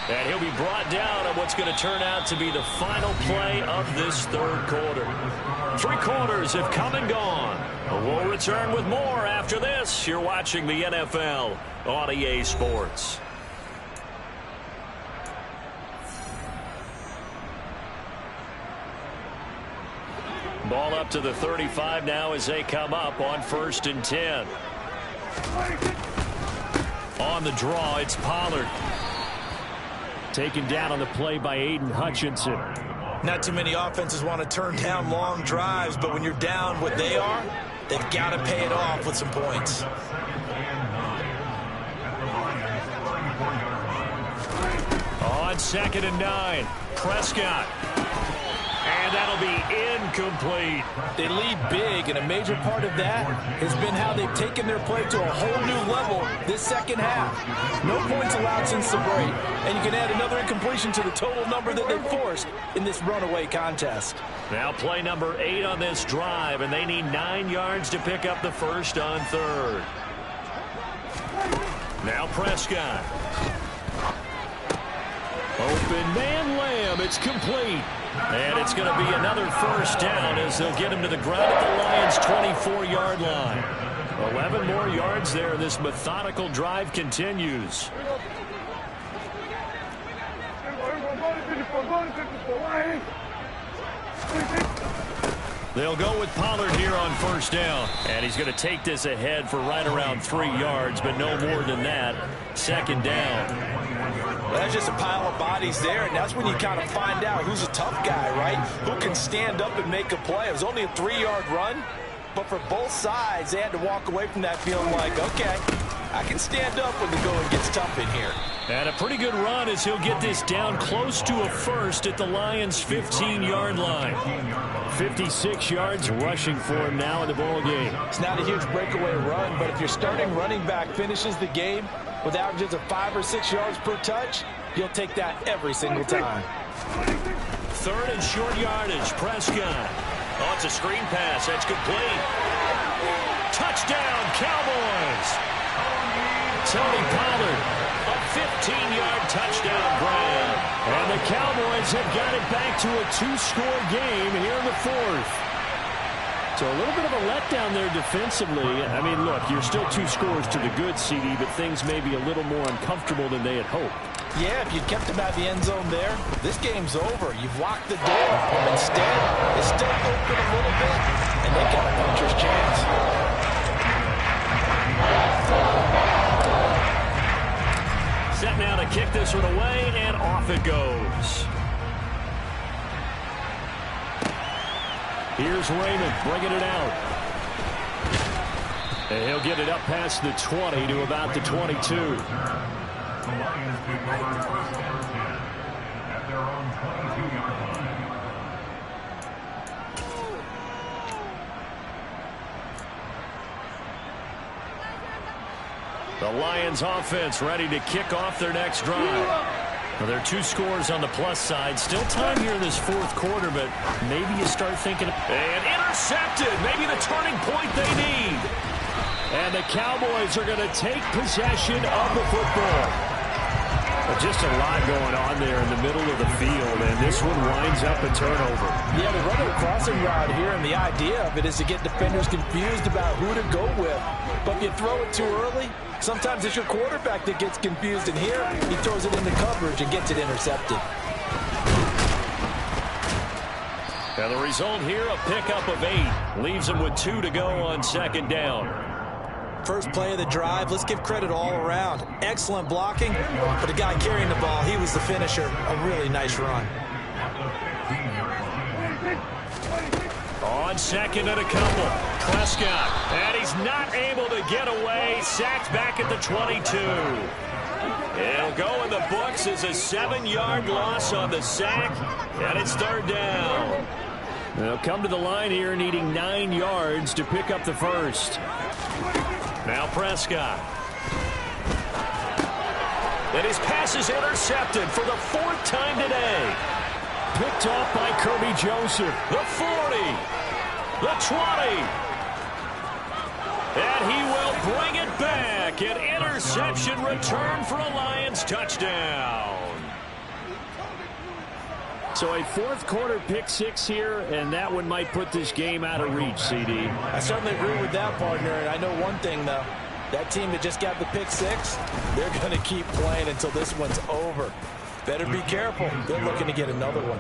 And he'll be brought down on what's going to turn out to be the final play of this 3rd quarter. 3 quarters have come and gone. We'll return with more after this. You're watching the NFL on EA Sports. Ball up to the 35 now as they come up on 1st and 10. On the draw, it's Pollard. Taken down on the play by Aiden Hutchinson. Not too many offenses want to turn down long drives, but when you're down what they are, they've got to pay it off with some points. On 2nd and 9, Prescott. And that'll be incomplete. They lead big, and a major part of that has been how they've taken their play to a whole new level this 2nd half. No points allowed since the break, and you can add another incompletion to the total number that they've forced in this runaway contest. Now play number 8 on this drive, and they need 9 yards to pick up the 1st on 3rd. Now Prescott. Open man Lamb. It's complete. And it's going to be another 1st down as they'll get him to the ground at the Lions' 24-yard line. 11 more yards there. This methodical drive continues. They'll go with Pollard here on 1st down. And he's going to take this ahead for right around 3 yards, but no more than that. 2nd down. Well, that's just a pile of bodies there, and that's when you kind of find out who's a tough guy, right? Who can stand up and make a play. It was only a 3-yard run, But for both sides, they had to walk away from that feeling like, okay, I can stand up when the going gets tough in here. And a pretty good run as he'll get this down close to a first at the Lions' 15-yard line. 56 yards rushing for him now in the ball game. It's not a huge breakaway run, but if your starting running back finishes the game with averages of 5 or 6 yards per touch, you'll take that every single time. Third and short yardage. Prescott. Oh, it's a screen pass. That's complete. Touchdown, Cowboys. Tony Pollard, a 15-yard touchdown grab. And the Cowboys have got it back to a 2-score game here in the fourth. So a little bit of a letdown there defensively. I mean, look, you're still 2 scores to the good, CD, but things may be a little more uncomfortable than they had hoped. Yeah, if you'd kept him out of the end zone there, this game's over. You've locked the door. Instead, it's still open a little bit, and they got a puncher's chance. Set now to kick this one away, and off it goes. Here's Raymond bringing it out. And he'll get it up past the 20 to about the 22. The Lions pick over first and 10 at their own 22-yard line. The Lions offense ready to kick off their next drive. Well, there are 2 scores on the plus side. Still time here in this fourth quarter, but maybe you start thinking. And intercepted. Maybe the turning point they need. And the Cowboys are going to take possession of the football. Just a lot going on there in the middle of the field, and this one winds up a turnover. Yeah, they run a crossing route here, and the idea of it is to get defenders confused about who to go with. But if you throw it too early, sometimes it's your quarterback that gets confused, and here he throws it into coverage and gets it intercepted. And the result here, a pickup of 8. Leaves him with 2 to go on second down. First play of the drive, let's give credit all around. Excellent blocking, but the guy carrying the ball, he was the finisher. A really nice run. On second and a couple, Prescott, and he's not able to get away. Sacked back at the 22. It'll go in the books as a 7-yard loss on the sack, and it's third down. They'll come to the line here needing 9 yards to pick up the first. Now Prescott. And his pass is intercepted for the 4th time today. Picked off by Kirby Joseph. The 40. The 20. And he will bring it back. An interception return for a Lions touchdown. So a fourth quarter pick 6 here, and that one might put this game out of reach, CD. I certainly agree with that, partner. And I know one thing, though. That team that just got the pick 6, they're going to keep playing until this one's over. Better be careful. They're looking to get another one.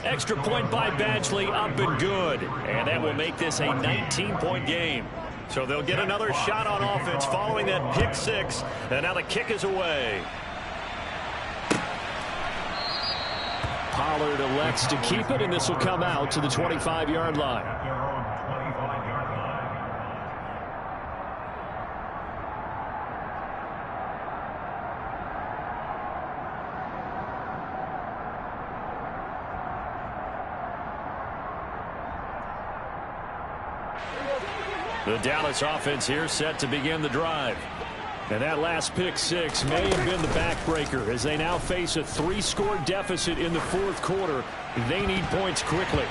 Extra point by Badgley, up and good. And that will make this a 19-point game. So they'll get another shot on offense following that pick 6. And now the kick is away. Pollard elects to keep it, and this will come out to the 25-yard line. At their own 25-yard line. The Dallas offense here set to begin the drive. And that last pick 6 may have been the backbreaker as they now face a 3-score deficit in the fourth quarter. They need points quickly.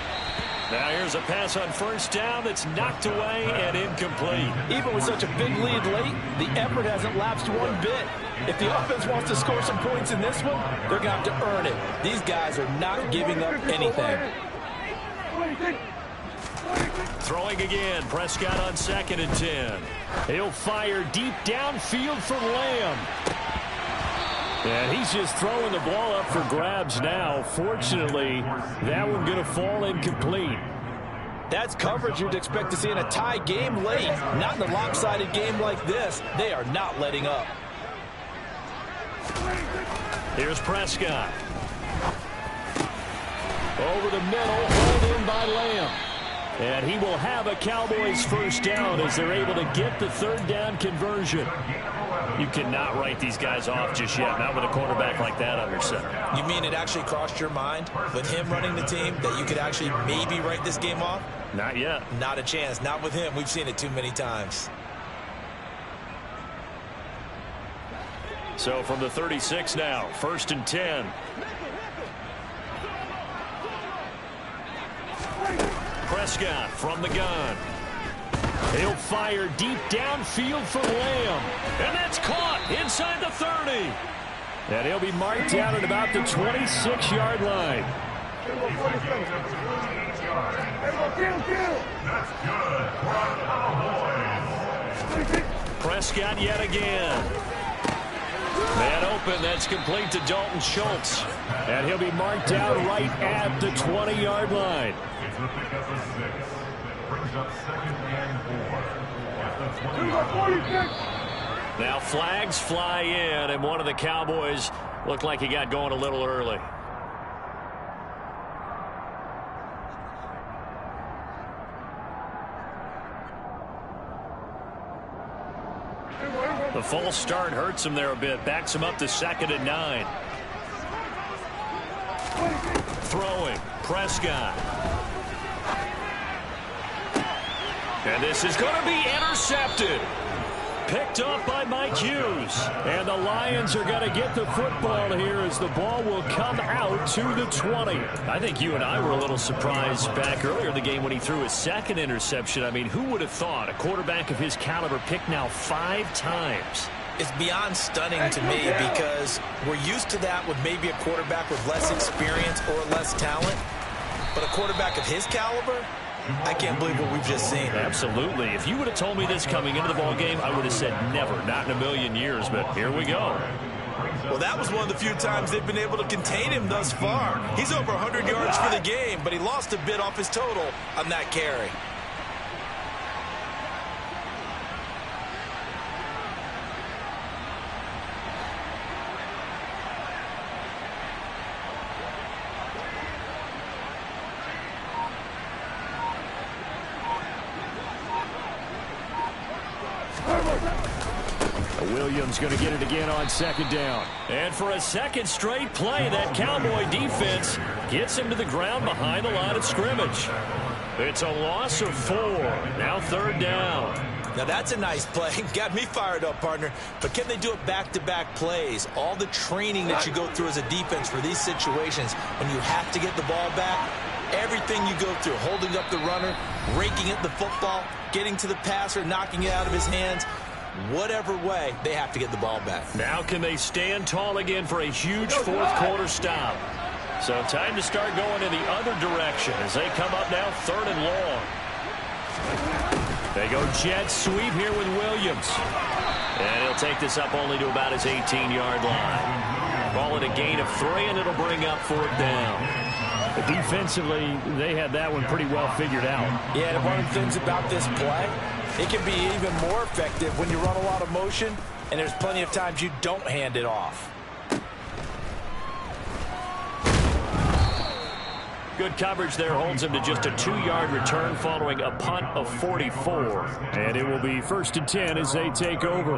Now here's a pass on first down that's knocked away and incomplete. Even with such a big lead late, the effort hasn't lapsed one bit. If the offense wants to score some points in this one, they're going to have to earn it. These guys are not giving up anything. Throwing again, Prescott on second and 10. He'll fire deep downfield for Lamb. And he's just throwing the ball up for grabs now. Fortunately, that one going to fall incomplete. That's coverage you'd expect to see in a tie game late. Not in a lopsided game like this. They are not letting up. Here's Prescott. Over the middle, hauled in by Lamb. And he will have a Cowboys first down as they're able to get the third down conversion. You cannot write these guys off just yet, not with a quarterback like that under center. You mean it actually crossed your mind with him running the team that you could actually maybe write this game off? Not yet. Not a chance. Not with him. We've seen it too many times. So from the 36 now, 1st and 10. Prescott from the gun. He'll fire deep downfield for Lamb. And that's caught inside the 30. And he'll be marked down at about the 26-yard line. Prescott yet again. Man open, that's complete to Dalton Schultz. And he'll be marked down right at the 20-yard line. It's a pickup of 6. Brings up 2nd and 4 at the 20-yard line. Now flags fly in, and one of the Cowboys looked like he got going a little early. The false start hurts him there a bit. Backs him up to 2nd and 9. Throwing. Prescott. And this is going to be intercepted. Picked up by Mike Hughes. And the Lions are going to get the football here as the ball will come out to the 20. I think you and I were a little surprised back earlier in the game when he threw his 2nd interception. I mean, who would have thought a quarterback of his caliber picked now 5 times? It's beyond stunning to me because we're used to that with maybe a quarterback with less experience or less talent. But a quarterback of his caliber, I can't believe what we've just seen. Absolutely. If you would have told me this coming into the ball game, I would have said never, not in a million years. But here we go. Well, that was one of the few times they've been able to contain him thus far. He's over 100 yards for the game, but he lost a bit off his total on that carry. Williams going to get it again on 2nd down. And for a second straight play, that Cowboy defense gets him to the ground behind the line of scrimmage. It's a loss of 4. Now 3rd down. Now that's a nice play. Got me fired up, partner. But can they do it back-to-back plays? All the training that you go through as a defense for these situations when you have to get the ball back, everything you go through, holding up the runner, raking at the football, getting to the passer, knocking it out of his hands, whatever way, they have to get the ball back. Now can they stand tall again for a huge 4th quarter stop? So time to start going in the other direction as they come up now 3rd and long. They go jet sweep here with Williams. And he'll take this up only to about his 18-yard line. Ball at a gain of 3, and it'll bring up 4th down. Defensively, they had that one pretty well figured out. Yeah, and one of the things about this play, it can be even more effective when you run a lot of motion, and there's plenty of times you don't hand it off. Good coverage there holds him to just a 2-yard return following a punt of 44. And it will be 1st and 10 as they take over.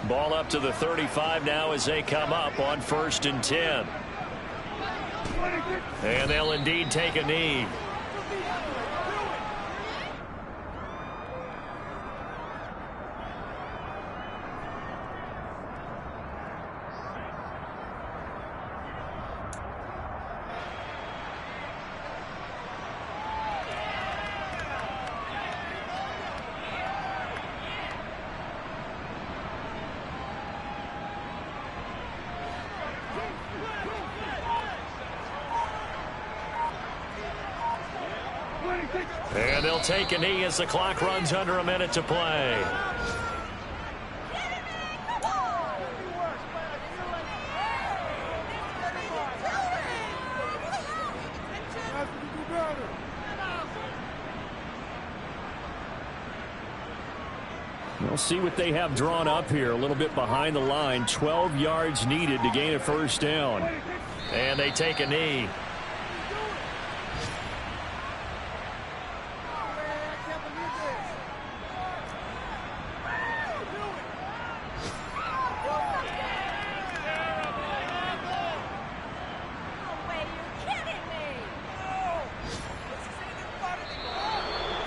Ball up to the 35 now as they come up on 1st and 10. And they'll indeed take a knee. And they'll take a knee as the clock runs under a minute to play. We'll see what they have drawn up here. A little bit behind the line. 12 yards needed to gain a first down. And they take a knee.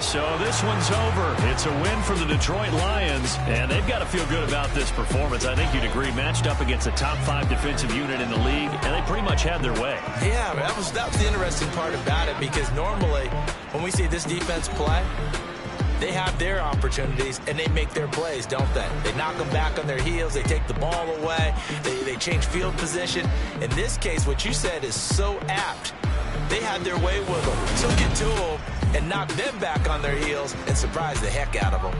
So this one's over. It's a win for the Detroit Lions, and they've got to feel good about this performance. I think you'd agree, matched up against a top 5 defensive unit in the league, and they pretty much had their way. Yeah, that was the interesting part about it, because normally when we see this defense play, they have their opportunities and they make their plays, don't they? They knock them back on their heels. They take the ball away. They change field position. In this case, what you said is so apt. They had their way with them, took it to them, and knocked them back on their heels and surprised the heck out of them.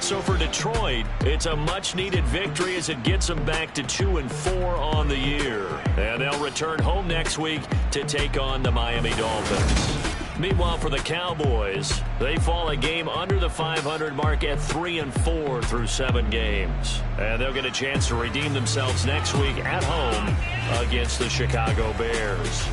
So for Detroit, it's a much-needed victory as it gets them back to 2-4 on the year. And they'll return home next week to take on the Miami Dolphins. Meanwhile, for the Cowboys, they fall a game under the 500 mark at 3-4 through 7 games. And they'll get a chance to redeem themselves next week at home against the Chicago Bears.